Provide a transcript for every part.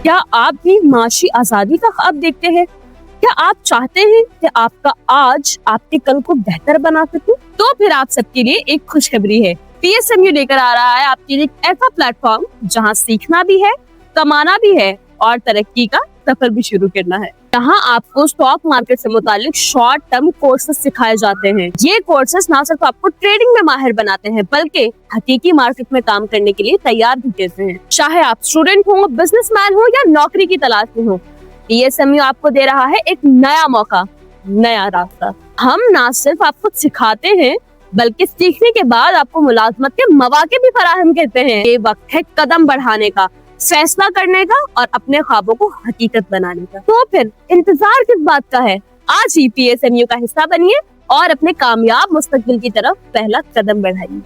क्या आप भी माशी आजादी का ख्वाब देखते हैं? क्या आप चाहते हैं कि आपका आज आपके कल को बेहतर बना सके? तो फिर आप सबके लिए एक खुशखबरी है। पीएसएमयू लेकर आ रहा है आपके लिए एक ऐसा प्लेटफॉर्म जहां सीखना भी है, कमाना भी है और तरक्की का सफर भी शुरू करना है। यहाँ आपको स्टॉक मार्केट से मुतालिक शॉर्ट टर्म कोर्सेज सिखाए जाते हैं। ये कोर्सेज ना सिर्फ आपको ट्रेडिंग में माहिर बनाते हैं बल्कि हकीकी मार्केट में काम करने के लिए तैयार भी करते हैं। चाहे आप स्टूडेंट हो, बिजनेसमैन हो या नौकरी की तलाश में हो, पीएसएमयू आपको दे रहा है एक नया मौका, नया रास्ता। हम ना सिर्फ आपको सिखाते हैं बल्कि सीखने के बाद आपको मुलाजमत के मौके भी फराहम करते हैं। ये वक्त है कदम बढ़ाने का, फैसला करने का और अपने ख्वाबों को हकीकत बनाने का। तो फिर इंतजार किस बात का है? आज ही पीएसएमयू का हिस्सा बनिए और अपने कामयाब मुस्तकबिल की तरफ पहला कदम बढ़ाइए।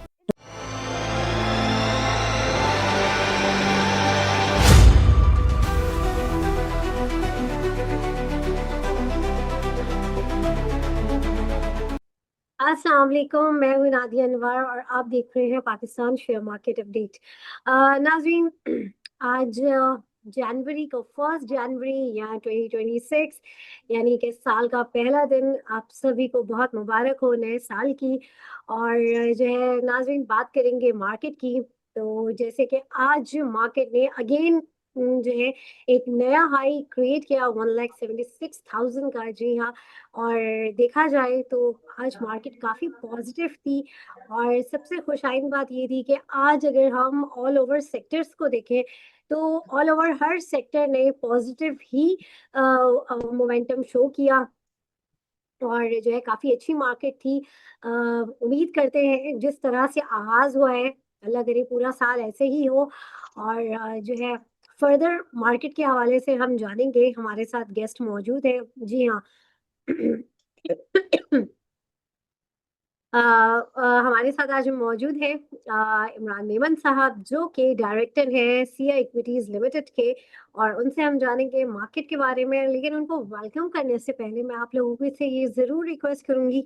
अस्सलाम वालेकुम, मैं हूँ नादिया अनवर और आप देख रहे हैं पाकिस्तान शेयर मार्केट अपडेट। नाज़रीन, आज जनवरी को 1 जनवरी या 2026 यानी कि साल का पहला दिन आप सभी को बहुत मुबारक हो नए साल की। और जो है नाज़रीन, बात करेंगे मार्केट की। तो जैसे कि आज मार्केट ने अगेन जो है एक नया हाई क्रिएट किया 1,76,000 का। जी हाँ, और देखा जाए तो आज मार्केट काफ़ी पॉजिटिव थी। और सबसे खुशाइन बात ये थी कि आज अगर हम ऑल ओवर सेक्टर्स को देखें तो ऑल ओवर हर सेक्टर ने पॉजिटिव ही मोमेंटम शो किया और जो है काफ़ी अच्छी मार्केट थी। उम्मीद करते हैं जिस तरह से आगाज़ हुआ है, अल्लाह करे पूरा साल ऐसे ही हो। और जो है फर्दर मार्केट के हवाले से हम जानेंगे। हमारे साथ गेस्ट मौजूद है। जी हाँ। हमारे साथ आज मौजूद हैं इमरान मेमन साहब, जो कि डायरेक्टर हैं सिया इक्विटीज़ लिमिटेड के। और उनसे हम जानेंगे मार्केट के बारे में। लेकिन उनको वेलकम करने से पहले मैं आप लोगों से ये ज़रूर रिक्वेस्ट करूंगी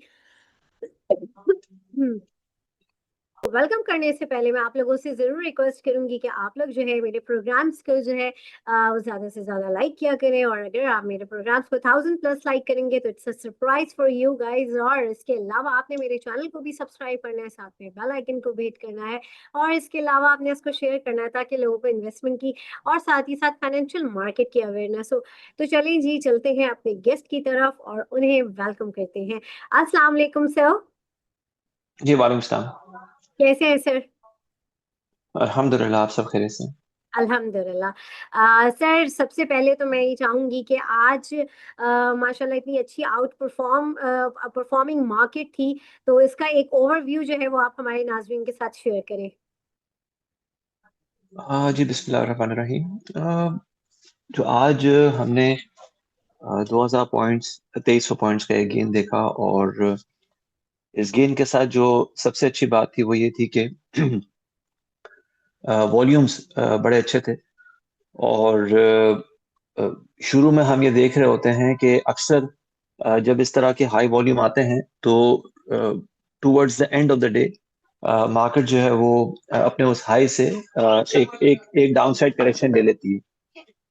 वेलकम करने से पहले मैं आप लोगों से ज़रूर रिक्वेस्ट करूंगी कि आप लोग जो है मेरे प्रोग्राम्स को जो है वो ज़्यादा से ज़्यादा लाइक किया करें। और अगर आप मेरे प्रोग्राम्स को 1000+ लाइक करेंगे तो it's a surprise for you guys. और इसके अलावा आपने मेरे चैनल को भी सब्सक्राइब करना है, साथ में बेल आइकन को भी हिट करना है। और इसके अलावा आपने इसको शेयर करना है ताकि लोगों को इन्वेस्टमेंट की और साथ ही साथ फाइनेंशियल मार्केट की अवेयरनेस हो। तो चलिए जी, चलते हैं अपने गेस्ट की तरफ और उन्हें वेलकम करते हैं। अस्सलाम वालेकुम सर। जी वालेकुम सलाम। कैसे हैं सर? अल्हम्दुलिल्लाह, आप सब खैरियत से? अल्हम्दुलिल्लाह। सर, सबसे पहले तो मैं ये चाहूँगी कि आज माशाल्लाह इतनी अच्छी परफॉर्मिंग मार्केट थी, तो इसका एक ओवरव्यू जो है वो आप हमारे नाज़रीन के साथ शेयर करें। जी बिस्मिल्लाहिर्रहमानिर्रहीम। जो आज हमने 2000 पॉइंट्स 2300 पॉइंट्स का एक गेन देखा, और इस गेन के साथ जो सबसे अच्छी बात थी वो ये थी कि वॉल्यूम्स बड़े अच्छे थे। और शुरू में हम ये देख रहे होते हैं कि अक्सर जब इस तरह के हाई वॉल्यूम आते हैं तो towards the end of the day market जो है वो अपने उस हाई से एक एक एक डाउनसाइड करेक्शन ले लेती है।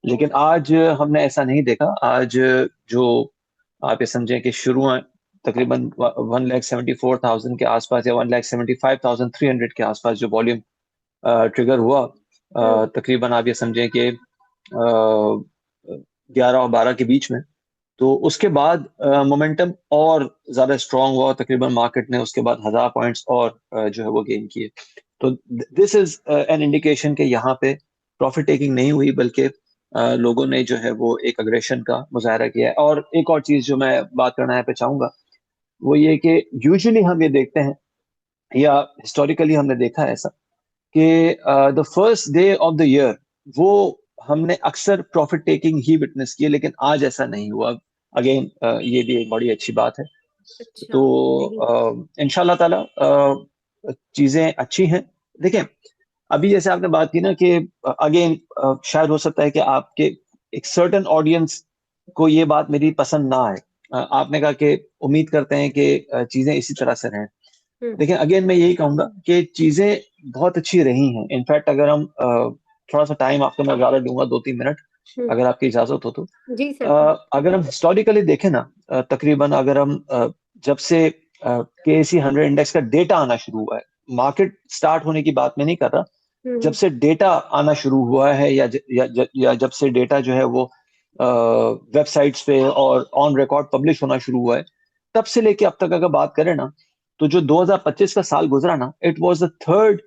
लेकिन आज हमने ऐसा नहीं देखा। आज जो आप ये समझें कि शुरू तकरीबन 1,74,000 के आसपास या 1,75,300 के आसपास जो वॉल्यूम ट्रिगर हुआ, तकरीबन आप ये समझें कि 11 और 12 के बीच में, तो उसके बाद मोमेंटम और ज्यादा स्ट्रांग हुआ। तकरीबन मार्केट ने उसके बाद 1000 पॉइंट्स और जो है वो गेन किए। तो दिस इज एन इंडिकेशन कि यहाँ पे प्रॉफिट टेकिंग नहीं हुई, बल्कि लोगों ने जो है वो एक अग्रेशन का मुजाहरा किया है। और एक और चीज जो मैं बात करना यहाँ पे चाहूंगा वो ये कि यूजुअली हम ये देखते हैं, या हिस्टोरिकली हमने देखा है ऐसा, कि the first day of the year वो हमने अक्सर प्रॉफिट टेकिंग ही विटनेस की है, लेकिन आज ऐसा नहीं हुआ। अगेन ये भी एक बड़ी अच्छी बात है। अच्छा, तो इंशाल्लाह ताला चीजें अच्छी हैं। देखें, अभी जैसे आपने बात की ना कि अगेन शायद हो सकता है कि आपके एक सर्टेन ऑडियंस को ये बात मेरी पसंद ना आए। आपने कहा कि उम्मीद करते हैं कि चीजें इसी तरह से रहें। देखिए, अगेन मैं यही कहूंगा कि चीजें बहुत अच्छी रही हैं। इनफैक्ट अगर हम थोड़ा सा टाइम आपको मैं ज्यादा दूंगा, 2-3 मिनट, अगर आपकी इजाजत हो तो। जी सर। अगर हम हिस्टोरिकली देखें ना, तकरीबन अगर हम जब से KSE 100 इंडेक्स का डेटा आना शुरू हुआ है, मार्केट स्टार्ट होने की बात मैं नहीं कर रहा, जब से डेटा आना शुरू हुआ है या जब से डेटा जो है वो वेबसाइट्स पे और ऑन रिकॉर्ड पब्लिश होना शुरू हुआ है, तब से लेके अब तक अगर बात करें ना, तो जो 2025 का साल गुजरा ना, it was the third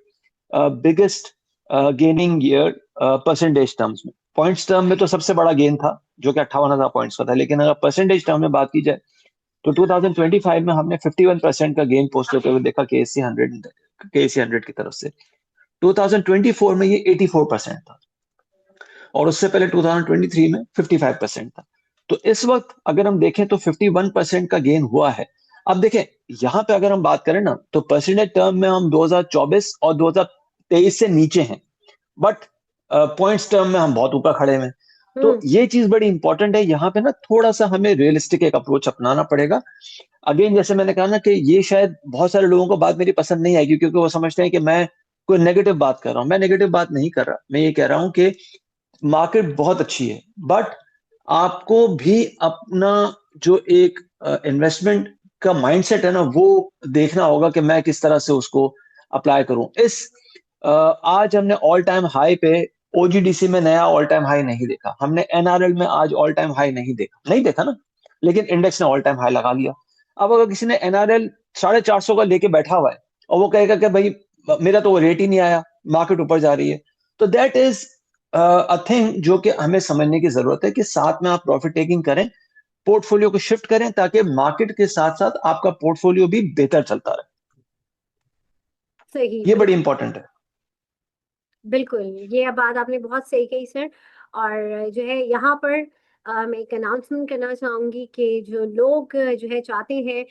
biggest gaining year percentage terms में। पॉइंट्स टर्म में तो सबसे बड़ा गेन था जो कि 58,000 पॉइंट्स का था, लेकिन अगर परसेंटेज टर्म में बात की जाए तो 2025 में हमने 51% का गेन पोस्ट होते हुए देखा KSE 100 की तरफ से। 2024 में ये 84% था और उससे पहले 2023 में 55% था। तो इस वक्त अगर हम देखें तो 51% का गेन हुआ है। अब देखें यहां पे अगर हम बात करें ना, तो परसेंटेज टर्म में हम 2024 और 2023 से नीचे हैं, बट पॉइंट्स टर्म में हम बहुत ऊपर खड़े हैं। तो ये चीज बड़ी इंपॉर्टेंट है, यहाँ पे ना थोड़ा सा हमें रियलिस्टिक एक अप्रोच अपनाना पड़ेगा। अगेन जैसे मैंने कहा ना कि ये शायद बहुत सारे लोगों को बात मेरी पसंद नहीं आएगी, क्योंकि वो समझते हैं कि मैं कोई नेगेटिव बात कर रहा हूं। मैं नेगेटिव बात नहीं कर रहा, मैं ये कह रहा हूं कि मार्केट बहुत अच्छी है, बट आपको भी अपना जो एक इन्वेस्टमेंट का माइंडसेट है ना, वो देखना होगा कि मैं किस तरह से उसको अप्लाई करूं। आज हमने ऑल टाइम हाई पे OGDC में नया ऑल टाइम हाई नहीं देखा, हमने NRL में आज ऑल टाइम हाई नहीं देखा ना, लेकिन इंडेक्स ने ऑल टाइम हाई लगा लिया। अब अगर किसी ने NRL 450 का लेके बैठा हुआ है और वो कहेगा कि भाई मेरा तो वो रेट ही नहीं आया, मार्केट ऊपर जा रही है, तो दैट इज अ थिंग जो कि हमें समझने की जरूरत है कि साथ में आप प्रॉफिट टेकिंग करें, पोर्टफोलियो को शिफ्ट करें, ताकि मार्केट के साथ साथ आपका पोर्टफोलियो भी बेहतर चलता रहे। सही, ये बड़ी इंपॉर्टेंट है। बिल्कुल, ये बात आपने बहुत सही कही सर। और जो है यहाँ पर मैं एक अनाउंसमेंट करना चाहूँगी कि जो लोग जो है चाहते हैं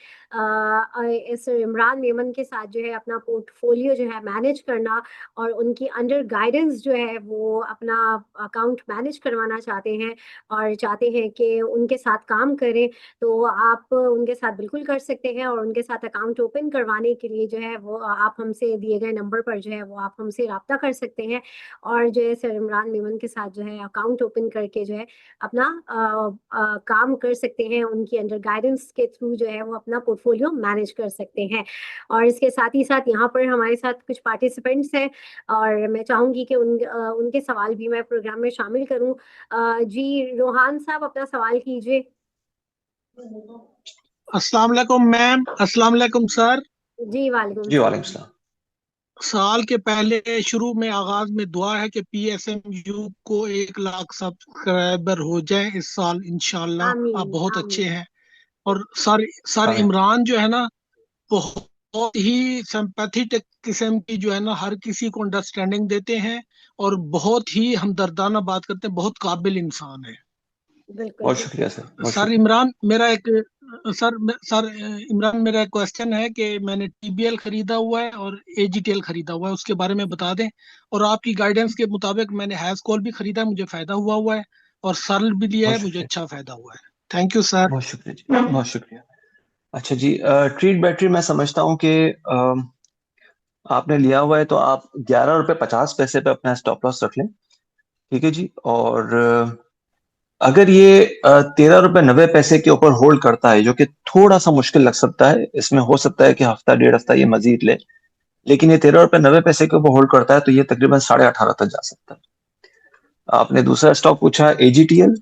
इस इमरान मेमन के साथ जो है अपना पोर्टफोलियो जो है मैनेज करना और उनकी अंडर गाइडेंस जो है वो अपना अकाउंट मैनेज करवाना चाहते हैं और चाहते हैं कि उनके साथ काम करें, तो आप उनके साथ बिल्कुल कर सकते हैं। और उनके साथ अकाउंट ओपन करवाने के लिए जो है वो आप हमसे दिए गए नंबर पर जो है वो आप हमसे रब्ता कर सकते हैं और जो है सर इमरान मेमन के साथ जो है अकाउंट ओपन करके जो है अपना काम कर सकते हैं। उनकी अंडर गाइडेंस के थ्रू जो है वो अपना पोर्टफोलियो मैनेज कर सकते हैं। और इसके साथ ही साथ यहाँ पर हमारे साथ कुछ पार्टिसिपेंट्स हैं और मैं चाहूंगी कि उनके सवाल भी मैं प्रोग्राम में शामिल करूं। जी रोहान साहब अपना सवाल कीजिए। अस्सलाम वालेकुम मैम, अस्सलाम वालेकुम सर। जी वालेकुम जी सलाम। वालेकुम सलाम। साल के पहले शुरू में आगाज में दुआ है कि PSMU को 1 लाख सब्सक्राइबर हो जाए इस साल इंशाल्लाह। आमीन आप बहुत अच्छे आमीन। हैं। और सर आमीन। इमरान जो है ना, बहुत ही सिंपैथेटिक किस्म की जो है ना, हर किसी को अंडरस्टैंडिंग देते हैं और बहुत ही हमदर्दाना बात करते हैं। बहुत काबिल इंसान है। बिल्कुल बहुत शुक्रिया सर, बहुत सर शुक्रिया। इमरान मेरा एक सर इमरान मेरा एक क्वेश्चन है कि मैंने TBL खरीदा हुआ है और AGTL खरीदा हुआ है, उसके बारे में बता दें। और आपकी गाइडेंस के मुताबिक मैंने हैज कॉल भी खरीदा है, मुझे फायदा हुआ है, और सरल भी लिया है, बहुत मुझे शुक्रिया, अच्छा फायदा हुआ है। Thank you sir. बहुत शुक्रिया जी, बहुत शुक्रिया। अच्छा जी, ट्रीट बैटरी मैं समझता हूँ कि आपने लिया हुआ है, तो आप 11 रुपये 50 पैसे पे अपना स्टॉप लॉस रख लें, ठीक है जी। और अगर ये 13 रुपये 90 पैसे के ऊपर होल्ड करता है, जो कि थोड़ा सा मुश्किल लग सकता है, इसमें हो सकता है कि हफ्ता 1.5 हफ्ता ये मजीद ले, लेकिन ये 13 रुपये 90 पैसे के ऊपर होल्ड करता है तो ये तकरीबन 18.5 तक जा सकता है। आपने दूसरा स्टॉक पूछा AGTL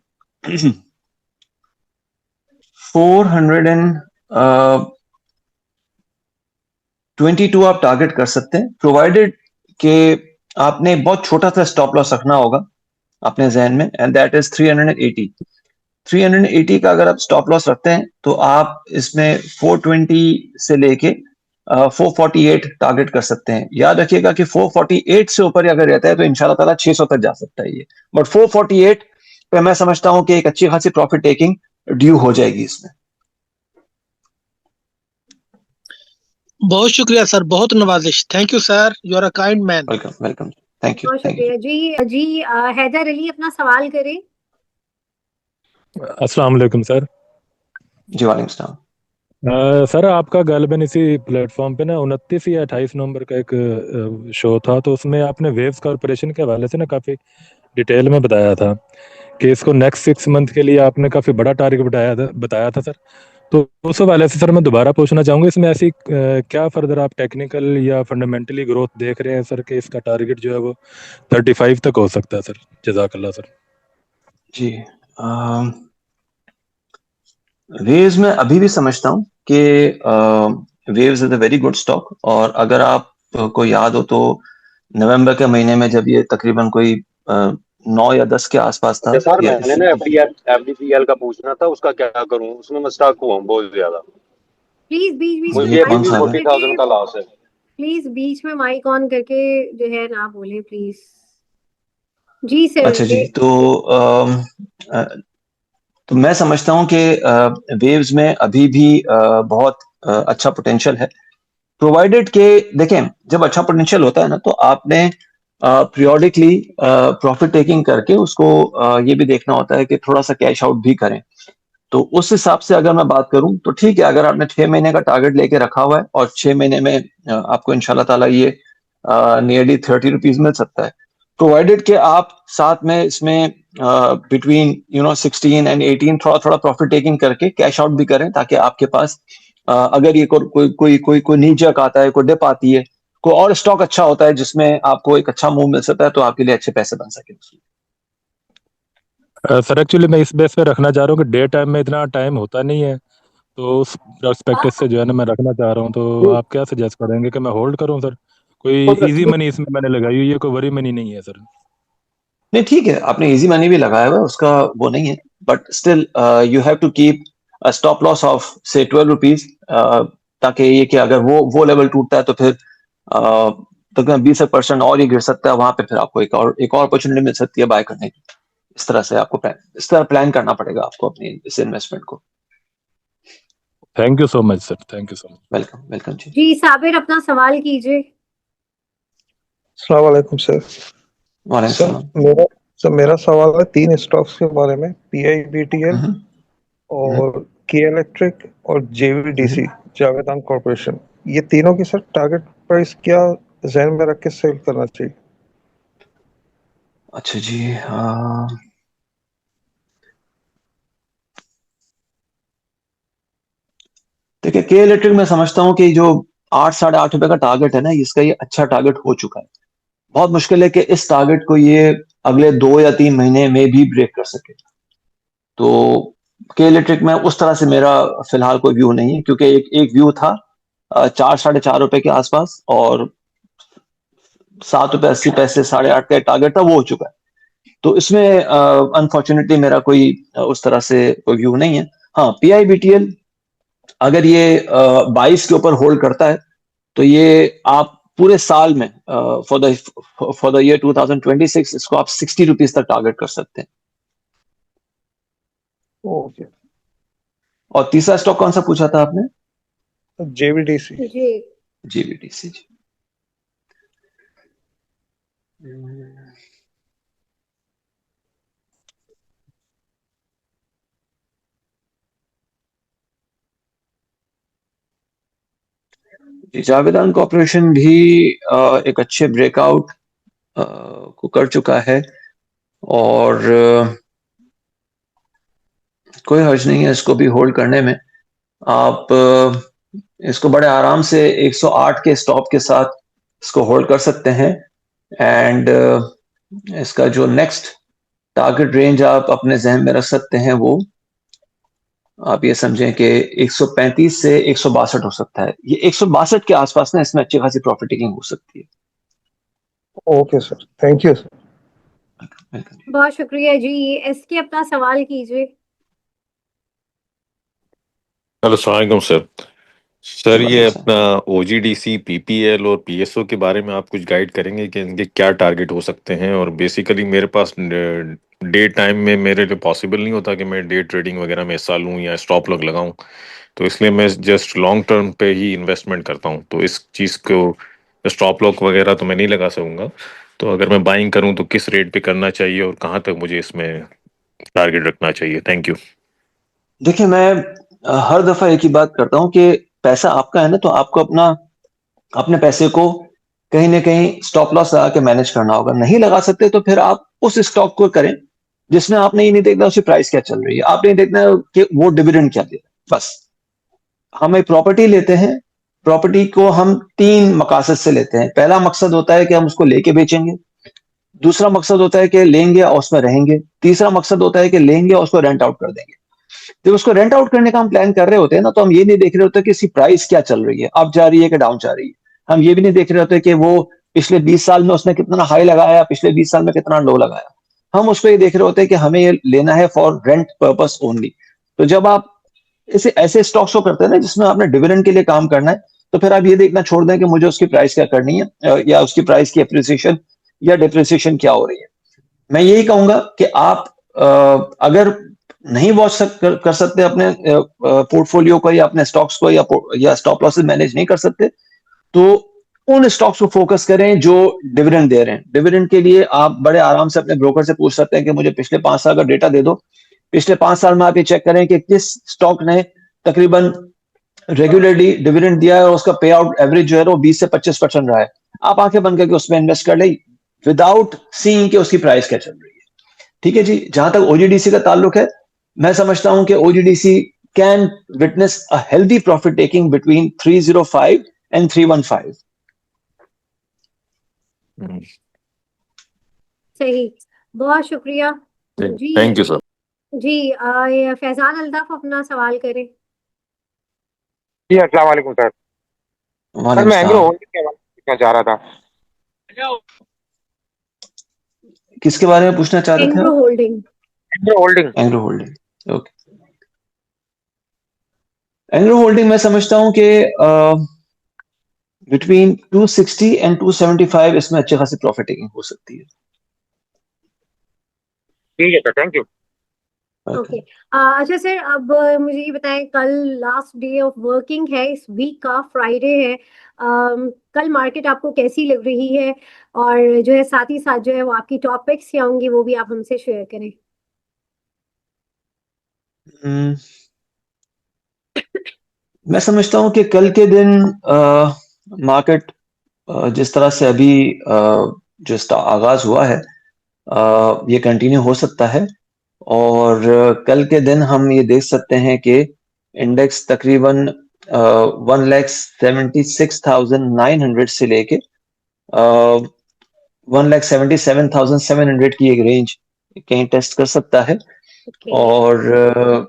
422 आप टारगेट कर सकते हैं, प्रोवाइडेड कि आपने बहुत छोटा सा स्टॉप लॉस रखना होगा अपने जहन में, एंड दैट इज 380 का अगर आप स्टॉप लॉस रखते हैं तो आप इसमें 420 से लेके 448 टारगेट कर सकते हैं। याद रखिएगा कि 448 से ऊपर अगर रहता है तो इंशाल्लाह ताला 600 तक जा सकता है ये, बट 448 पे मैं समझता हूं कि एक अच्छी खासी प्रॉफिट टेकिंग ड्यू हो जाएगी इसमें। बहुत शुक्रिया सर, बहुत नवाजिश। Thank you sir, you are a kind man. Welcome, welcome. Thank you, बहुत थैंक यू। शुक्रिया जी। जी हैदर अली अपना सवाल करें। अस्सलाम वालेकुम सर। जी वालेकुम सलाम। सर आपका गालिबन इसी प्लेटफॉर्म पे ना 29 या 28 नवंबर का एक शो था, तो उसमें आपने वेव्स कॉरपोरेशन के हवाले से ना काफ़ी डिटेल में बताया था कि इसको नेक्स्ट 6 मंथ के लिए आपने काफी बड़ा टारगेट बताया था सर। तो उस हवाले से सर मैं दोबारा पूछना चाहूंगा, इसमें ऐसी क्या फर्दर आप टेक्निकल या फंडामेंटली ग्रोथ देख रहे हैं सर कि इसका टारगेट जो है वो 35 तक हो सकता है सर? जजाकल्ला सर। जी, वेव्स में अभी भी समझता हूँ कि waves is a very good stock, और अगर आप को याद हो तो नवंबर के महीने में जब ये तकरीबन कोई 9 या 10 के आसपास था, अच्छा सर, या मैंने ना एफडीपीएल का पूछना था, उसका क्या करूं? उसमें मैं स्टक हुआ हूं बहुत ज्यादा। प्लीज बीच बीच में मुझे ये अभी कौन भी सा है? 40,000 का लॉस है। प्लीज बीच में माइक ऑन करके जो है ना बोले प्लीज। Ji sir. अच्छा जी, तो मैं समझता हूँ कि वेव्स में अभी भी बहुत अच्छा पोटेंशियल है, प्रोवाइडेड के देखें, जब अच्छा पोटेंशियल होता है ना, तो आपने पीरियोडिकली प्रॉफिट टेकिंग करके उसको ये भी देखना होता है कि थोड़ा सा कैश आउट भी करें। तो उस हिसाब से अगर मैं बात करूं तो ठीक है, अगर आपने 6 महीने का टारगेट लेके रखा हुआ है और 6 महीने में आपको इंशाल्लाह ताला ये नियरली 30 रुपीज मिल सकता है, प्रोवाइडेड कि आप साथ में इसमें बिटवीन 16 एंड 18 थोड़ा थोड़ा प्रॉफिट टेकिंग करके कैश आउट भी करें, ताकि आपके पास अगर ये कोई नीचक आता है, कोई डिप आती है, कोई और स्टॉक अच्छा होता है जिसमें आपको एक अच्छा मूव मिल सकता है, तो आपके लिए अच्छे पैसे बन सके। सर एक्चुअली मैं इस बेस पे रखना चाह रहा हूँ कि डे टाइम में इतना टाइम होता नहीं है, तो उस पर्सपेक्टिव से जो है ना मैं रखना चाह रहा हूँ। तो आप क्या सजेस्ट करेंगे कि मैं होल्ड करूँ सर? कोई इजी मनी इसमें मैंने लगाई हुई है, कोई वरी मनी नहीं है सर। नहीं, ठीक है, आपने इजी मनी भी लगाया हुआ है, उसका वो नहीं है, but still you have to keep a stop loss of say 12 rupees, ताकि ये कि अगर वो लेवल टूटता है तो फिर तकरीबन 20% और ही गिर सकता है, वहां पे फिर आपको एक और अपॉर्चुनिटी मिल सकती है बाय करने की। इस तरह से आपको इस तरह प्लान करना पड़ेगा आपको अपनी इस इन्वेस्टमेंट को। Thank you so much sir, thank you so much. Welcome, welcome जी। जी साबिर अपना सवाल कीजिए। अस्सलाम वालेकुम सर। वालेकुम सर सलाम। मेरा सवाल है 3 स्टॉक्स के बारे में, PIBTL हम्म, और के इलेक्ट्रिक और JVDC जावेदान कॉरपोरेशन। ये तीनों की सर टारगेट प्राइस क्या जहन में रख के सेल करना चाहिए? अच्छा जी, देखिए, के इलेक्ट्रिक में समझता हूँ कि जो 8-8.5 रुपए का टारगेट है ना, इसका ये अच्छा टारगेट हो चुका है। बहुत मुश्किल है कि इस टारगेट को ये अगले 2 या 3 महीने में भी ब्रेक कर सके। तो के इलेक्ट्रिक में उस तरह से मेरा फिलहाल कोई व्यू नहीं है, क्योंकि एक व्यू था 4-4.5 रुपए के आसपास, और 7.80 रुपए 8.5 का टारगेट था, वो हो चुका है। तो इसमें अनफॉर्चुनेटली मेरा कोई उस तरह से कोई व्यू नहीं है। हाँ, PIBTL अगर ये 22 के ऊपर होल्ड करता है, तो ये आप पूरे साल में फॉर द ईयर 2026 इसको आप 60 रुपीज तक टारगेट कर सकते हैं। ओके। और तीसरा स्टॉक कौन सा पूछा था आपने? JVDC। जी JVDC जी। जावेदान कॉर्पोरेशन भी एक अच्छे ब्रेकआउट को कर चुका है, और कोई हर्ज नहीं है इसको भी होल्ड करने में। आप इसको बड़े आराम से 108 के स्टॉप के साथ इसको होल्ड कर सकते हैं, एंड इसका जो नेक्स्ट टारगेट रेंज आप अपने जहन में रख सकते हैं, वो आप ये समझें कि 135 से 162 हो सकता है। ये 162 के आसपास ना, इसमें अच्छी खासी प्रॉफिट टेकिंग हो सकती है। Okay sir, thank you sir. बहुत शुक्रिया जी। इसके अपना सवाल कीजिए। हेलो, अस्सलाम वालेकुम सर। सर ये वालेकुम अपना OGDC, PPL और PSO के बारे में आप कुछ गाइड करेंगे कि इनके क्या टारगेट हो सकते हैं? और बेसिकली मेरे पास डे टाइम में मेरे लिए पॉसिबल नहीं होता कि मैं डे ट्रेडिंग वगैरह में हिस्सा लूँ या स्टॉप लॉस लगाऊं, तो इसलिए मैं जस्ट लॉन्ग टर्म पे ही इन्वेस्टमेंट करता हूं। तो इस चीज़ को स्टॉप लॉस वगैरह तो मैं नहीं लगा सकूंगा। तो अगर मैं बाइंग करूं तो किस रेट पे करना चाहिए और कहाँ तक मुझे इसमें टारगेट रखना चाहिए? Thank you. देखिए, मैं हर दफा एक ही बात करता हूं कि पैसा आपका है ना, तो आपको अपने पैसे को कहीं ना कहीं स्टॉप लॉस लगा के मैनेज करना होगा। नहीं लगा सकते तो फिर आप उस स्टॉक को करें जिसमें आपने ये नहीं देखना उसकी प्राइस क्या चल रही है, आपने ये देखना है कि वो डिविडेंड क्या दे रहा है। बस हम एक प्रॉपर्टी लेते हैं, प्रॉपर्टी को हम 3 मकसद से लेते हैं। पहला मकसद होता है कि हम उसको लेके बेचेंगे, दूसरा मकसद होता है कि लेंगे और उसमें रहेंगे, तीसरा मकसद होता है कि लेंगे और उसको रेंट आउट कर देंगे। जब उसको रेंट आउट करने का हम प्लान कर रहे होते हैं ना, तो हम ये नहीं देख रहे होते कि इसकी प्राइस क्या चल रही है, अप जा रही है कि डाउन जा रही है। हम ये भी नहीं देख रहे होते कि वो पिछले 20 साल में उसने कितना हाई लगाया, पिछले 20 साल में कितना लो लगाया। हम उसको ये देख रहे होते हैं कि हमें ये लेना है फॉर रेंट पर्पस ओनली। तो जब आप इसे ऐसे स्टॉक्स को करते हैं ना जिसमें आपने डिविडेंड के लिए काम करना है, तो फिर आप ये देखना छोड़ दें कि मुझे उसकी प्राइस क्या करनी है, या उसकी प्राइस की एप्रिसिएशन या डिप्रिसिएशन क्या हो रही है। मैं यही कहूंगा कि आप अगर नहीं वॉच कर सकते अपने पोर्टफोलियो को या अपने स्टॉक्स को या स्टॉप लॉसेस मैनेज नहीं कर सकते, तो उन स्टॉक्स को फोकस करें जो डिविडेंड दे रहे हैं। डिविडेंड के लिए आप बड़े आराम से अपने ब्रोकर से पूछ सकते हैं कि मुझे पिछले 5 साल का डेटा दे दो। पिछले 5 साल में आप ये चेक करें कि किस स्टॉक ने तकरीबन रेगुलरली डिविडेंड दिया है और उसका पे आउट एवरेज जो है वो 20 से 25% रहा है। आप आंखें बंद करके उसमें इन्वेस्ट कर लें विदाउट सीइंग कि उसकी प्राइस क्या चल रही है। ठीक है जी। जहां तक ओजीडीसी का ताल्लुक है, मैं समझता हूं कि OGDC can witness a healthy profit taking between 305 and 315। सही, बहुत शुक्रिया जी। Thank you sir. जी ये फैजान अल्ताफ अपना सवाल करें। जी अस्सलाम वालेकुम सर। सर वालेकुम मैं एंग्रो सलाम। होल्डिंग के बारे में पूछना चाह रहा था। किसके बारे में पूछना चाह रहे थे एंग्रो आप? Holding. Engro holding. Engro holding, okay. Engro holding मैं समझता हूं कि बिटवीन 260 एंड 275 इसमें अच्छी खासी प्रॉफिट टेकिंग हो सकती है। ठीक है सर, थैंक यू। ओके अच्छा सर, अब मुझे ये बताएं, कल लास्ट डे ऑफ वर्किंग है, इस वीक का फ्राइडे है। कल मार्केट आपको कैसी लग रही है, और जो है साथ ही साथ जो है वो आपकी टॉपिक्स क्या होंगी वो भी आप हमसे शेयर करें। मैं समझता हूं कि कल के दिन मार्केट जिस तरह से अभी जो आगाज हुआ है ये कंटिन्यू हो सकता है, और कल के दिन हम ये देख सकते हैं कि इंडेक्स तकरीबन 1,76,900 से लेके 1,77,700 की एक रेंज कहीं टेस्ट कर सकता है, और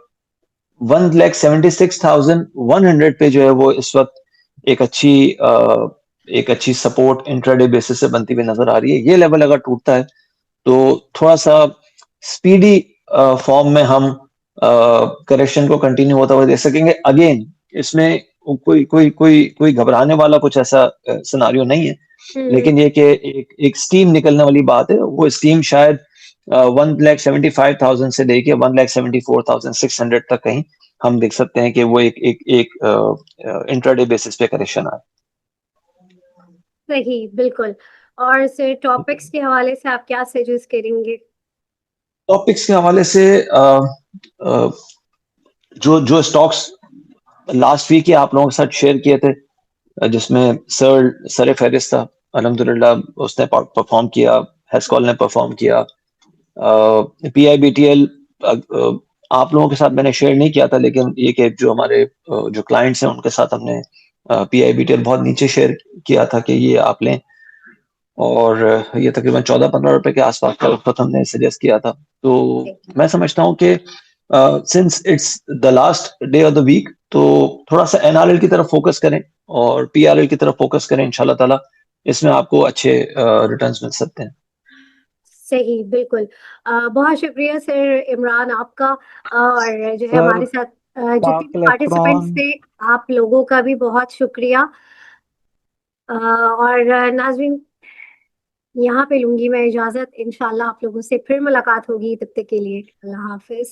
1,76,100 पे जो है वो इस वक्त एक अच्छी सपोर्ट इंट्राडे बेसिस से बनती हुई नजर आ रही है। ये लेवल अगर टूटता है तो थोड़ा सा स्पीडी फॉर्म में हम करेक्शन को कंटिन्यू होता हुआ देख सकेंगे। अगेन इसमें कोई घबराने वाला कुछ ऐसा सिनारियो नहीं है, लेकिन ये कि एक स्टीम निकलने वाली बात है। वो स्टीम शायद 1,75,000 से लेके 1,74,600 तक कहीं हम देख सकते हैं कि वो एक इंट्राडे बेसिस पे करेक्शन आए। सही, बिल्कुल। और सर टॉपिक्स के हवाले से आप क्या सजेस्ट करेंगे? टॉपिक्स के हवाले से जो स्टॉक्स लास्ट वीक आप लोगों के साथ शेयर किए थे, जिसमें सर फहरिस्त था, अल्हम्दुलिल्लाह उसने परफॉर्म किया, हेस्कॉल ने परफॉर्म किया। PIBTL आप लोगों के साथ मैंने शेयर नहीं किया था, लेकिन ये कि जो हमारे जो क्लाइंट्स हैं उनके साथ हमने PIBTL बहुत नीचे शेयर किया था कि ये आप लें, और ये तकरीबन 14-15 रुपए के आसपास का वक्त हमने सजेस्ट किया था। तो मैं समझता हूँ कि since it's the last day of the week, तो थोड़ा सा NRL की तरफ फोकस करें और PRL की तरफ फोकस करें। इंशाल्लाह ताला इसमें आपको अच्छे रिटर्न्स मिल सकते हैं। सही, बिल्कुल। बहुत शुक्रिया सर इमरान आपका, और जो है हमारे साथ जितने पार्टिसिपेंट्स थे आप लोगों का भी बहुत शुक्रिया। और नाज़रीन यहाँ पे लूंगी मैं इजाजत, इंशाल्लाह आप लोगों से फिर मुलाकात होगी, तब तक के लिए अल्लाह हाफिज।